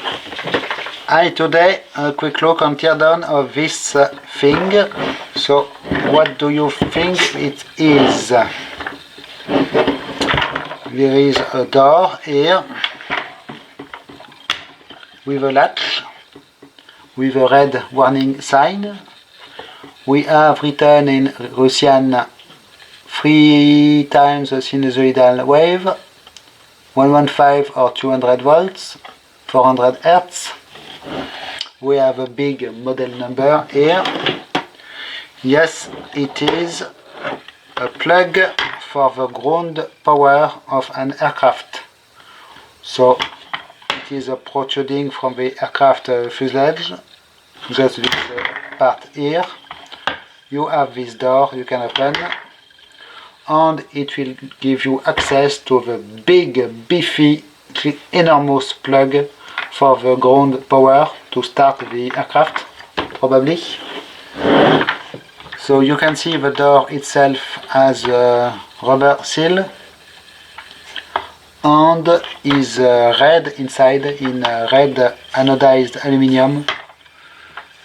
Hi, today a quick look on teardown of this thing. So what do you think it is? There is a door here with a latch with a red warning sign. We have written in Russian 3 times the sinusoidal wave, 115 or 200 volts, 400 Hertz. We have a big model number here. Yes, it is a plug for the ground power of an aircraft. So it is protruding from the aircraft fuselage, just this part here. You have this door you can open, and it will give you access to the big, beefy, enormous plug for the ground power to start the aircraft, probably. So you can see the door itself has a rubber seal and is red inside in red anodized aluminium.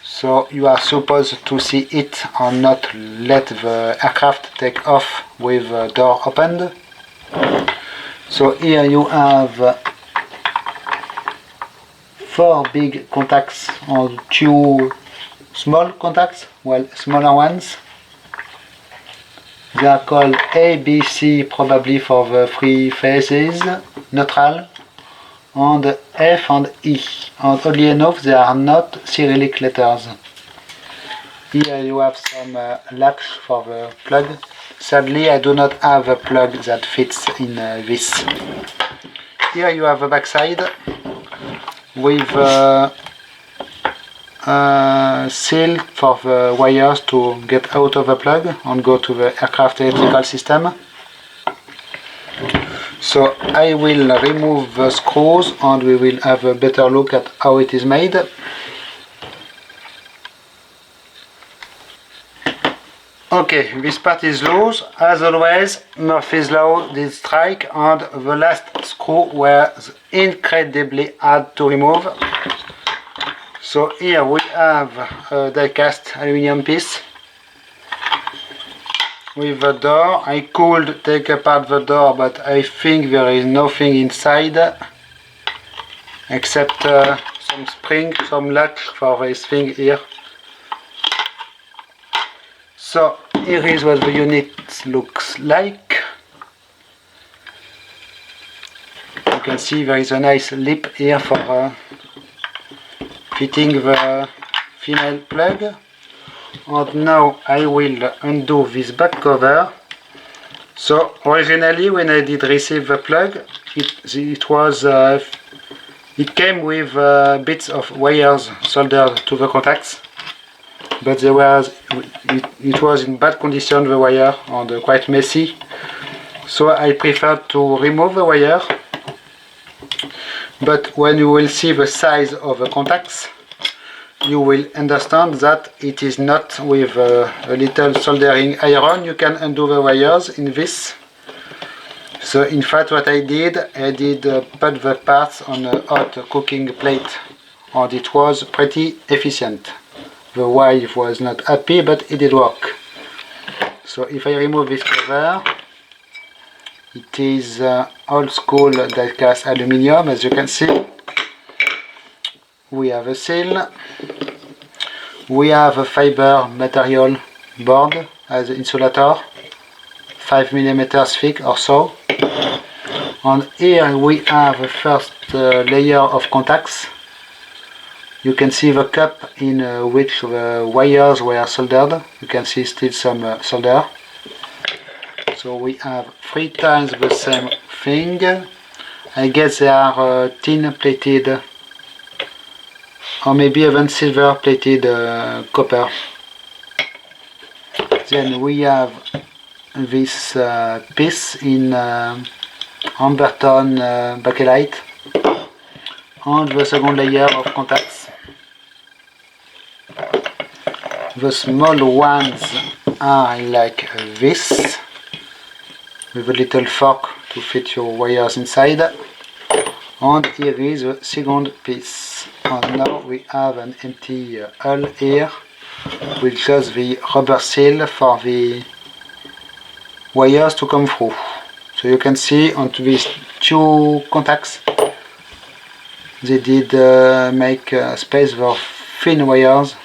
So you are supposed to see it and not let the aircraft take off with the door opened. So here you have 4 big contacts and 2 small contacts, well, smaller ones. They are called A, B, C, probably for the 3 phases, neutral, and F and E. And oddly enough, they are not Cyrillic letters. Here you have some latch for the plug. Sadly, I do not have a plug that fits in this. Here you have a backside with a seal for the wires to get out of the plug and go to the aircraft electrical system. So I will remove the screws and we will have a better look at how it is made. Okay, this part is loose. As always, Murphy's Law did strike and the last screw was incredibly hard to remove. So here we have a die-cast aluminium piece with the door. I could take apart the door, but I think there is nothing inside except some spring, some latch for this thing here. So here is what the unit looks like. You can see there is a nice lip here for fitting the female plug. And now I will undo this back cover. So originally when I did receive the plug, it came with bits of wires soldered to the contacts, but it was in bad condition, the wire, and quite messy. So I preferred to remove the wire. But when you will see the size of the contacts, you will understand that it is not with a little soldering iron you can undo the wires in this. So in fact what I did put the parts on a hot cooking plate, and it was pretty efficient. The wife was not happy, but it did work. So if I remove this cover, it is old school die-cast aluminium, as you can see. We have a seal. We have a fiber material board as an insulator, 5 mm thick or so. And here we have the first layer of contacts. You can see the cup in which the wires were soldered. You can see still some solder. So we have 3 times the same thing. I guess they are tin plated, or maybe even silver plated copper. Then we have this piece in Amberton bakelite, and the second layer of contacts. The small ones are like this, with a little fork to fit your wires inside. and here is the second piece. And now we have an empty hull here with just the rubber seal for the wires to come through. So you can see onto these two contacts they did make space for thin wires,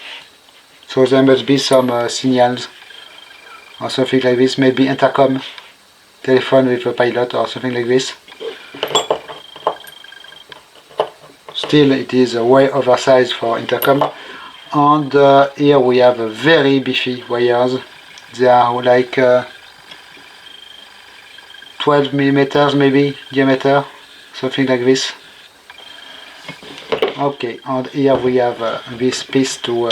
so there must be some signals or something like this, maybe intercom, telephone with a pilot or something like this. Still it is way oversized for intercom. And here we have very beefy wires. They are like 12 millimeters maybe diameter, something like this. Okay, and here we have this piece to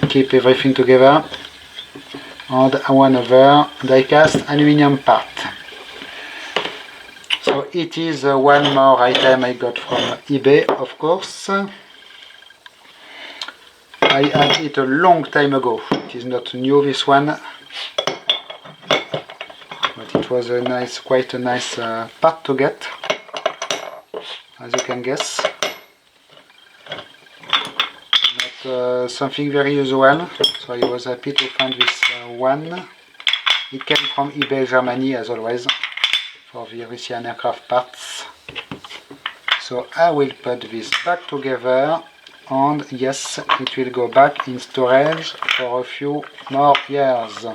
keep everything together, and one other die-cast aluminium part. So it is one more item I got from eBay, of course. I had it a long time ago. It is not new, this one, but it was a nice, quite a nice part to get, as you can guess. Not something very usual, so I was happy to find this one. It came from eBay Germany, as always, for the Russian aircraft parts. So I will put this back together, and yes, it will go back in storage for a few more years.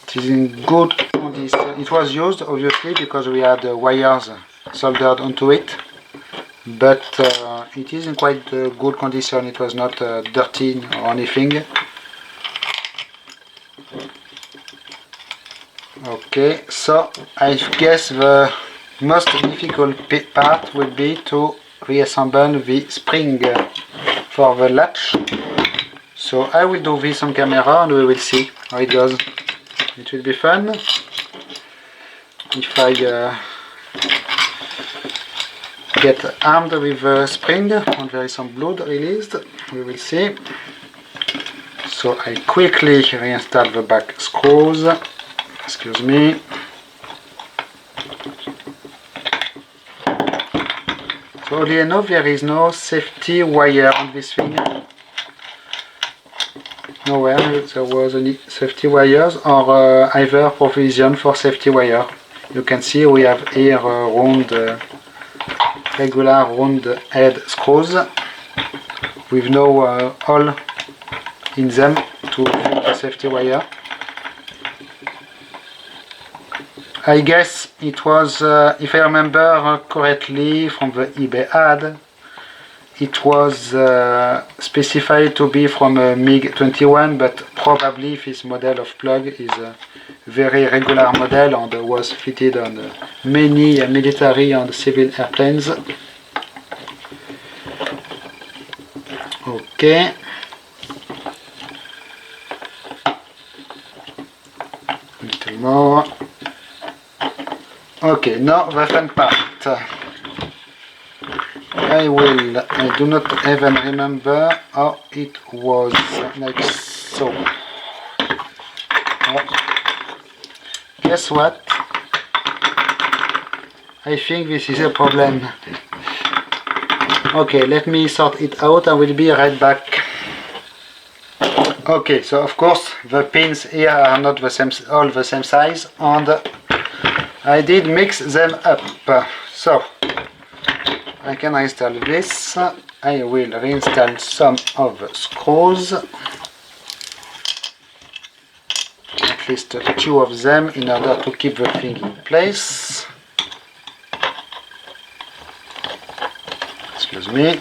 It is in good condition. It was used obviously because we had wires soldered onto it, but it is in quite good condition. It was not dirty or anything. Okay, so I guess the most difficult part will be to reassemble the spring for the latch. So I will do this on camera and we will see how it goes. It will be fun. If I get armed with the spring and there is some blood released, we will see. So I quickly reinstall the back screws. Excuse me. So oddly enough, there is no safety wire on this thing. Nowhere there was any safety wires or either provision for safety wire. You can see we have here round, regular round head screws with no hole in them to fit the safety wire. I guess it was, if I remember correctly from the eBay ad, it was specified to be from a MiG-21, but probably this model of plug is a very regular model and was fitted on many military and civil airplanes. Okay. A little more. Okay, now the fun part. I do not even remember how it was, like so. Oh. Guess what? I think this is a problem. Okay, let me sort it out. I will be right back. Okay, so of course the pins here are not the same, all the same size, and I did mix them up. So I can install this. I will reinstall some of the screws, at least 2 of them, in order to keep the thing in place. Excuse me.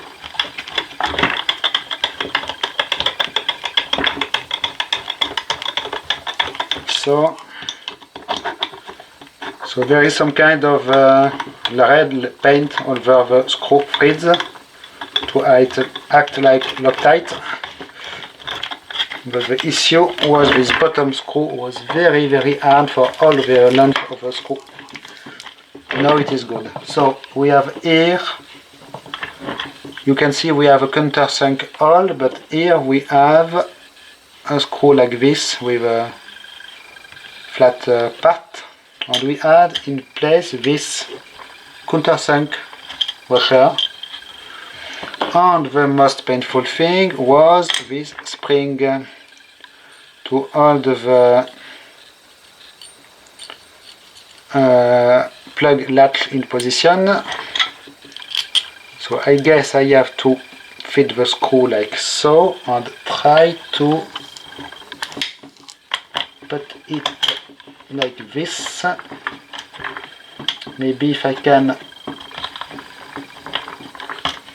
So there is some kind of red paint over the screw threads to act like Loctite. But the issue was this bottom screw was very hard for all the length of the screw. Now it is good. So we have here, you can see we have a countersunk hole, but here we have a screw like this with a flat part. and we had in place this countersunk washer. And the most painful thing was this spring to hold the plug latch in position. So I guess I have to fit the screw like so and try to put it like this. Maybe if I can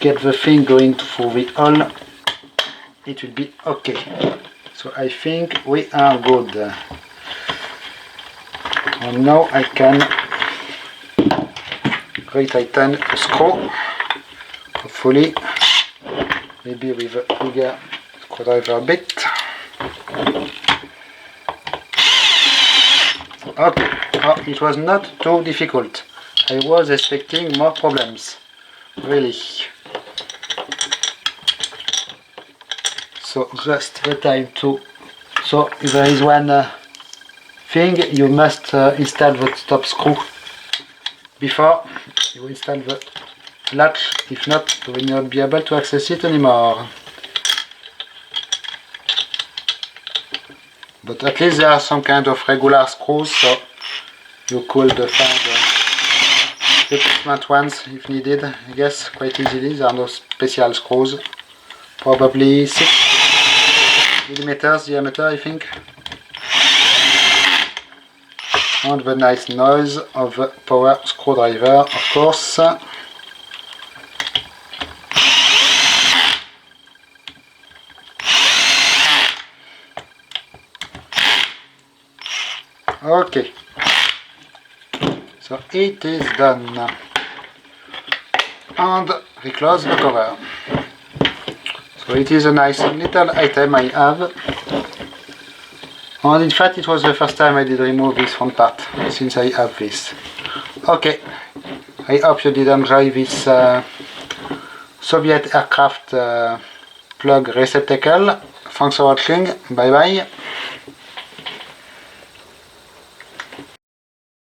get the thing going through the hole, it will be okay. So I think we are good. And now I can retighten the screw, hopefully, maybe with a bigger screwdriver bit. Okay, oh, it was not too difficult. I was expecting more problems, really. So just the time to, so there is one thing, you must install the top screw before you install the latch, if not you will not be able to access it anymore. But at least there are some kind of regular screws, so you could find replacement ones if needed, I guess, quite easily. There are no special screws, probably 6 millimeters diameter, I think. And the nice noise of the power screwdriver, of course. Okay, so it is done. And reclose the cover. So it is a nice little item I have. And in fact it was the first time I did remove this front part, since I have this. Okay, I hope you did enjoy this Soviet aircraft plug receptacle. Thanks for watching, bye bye.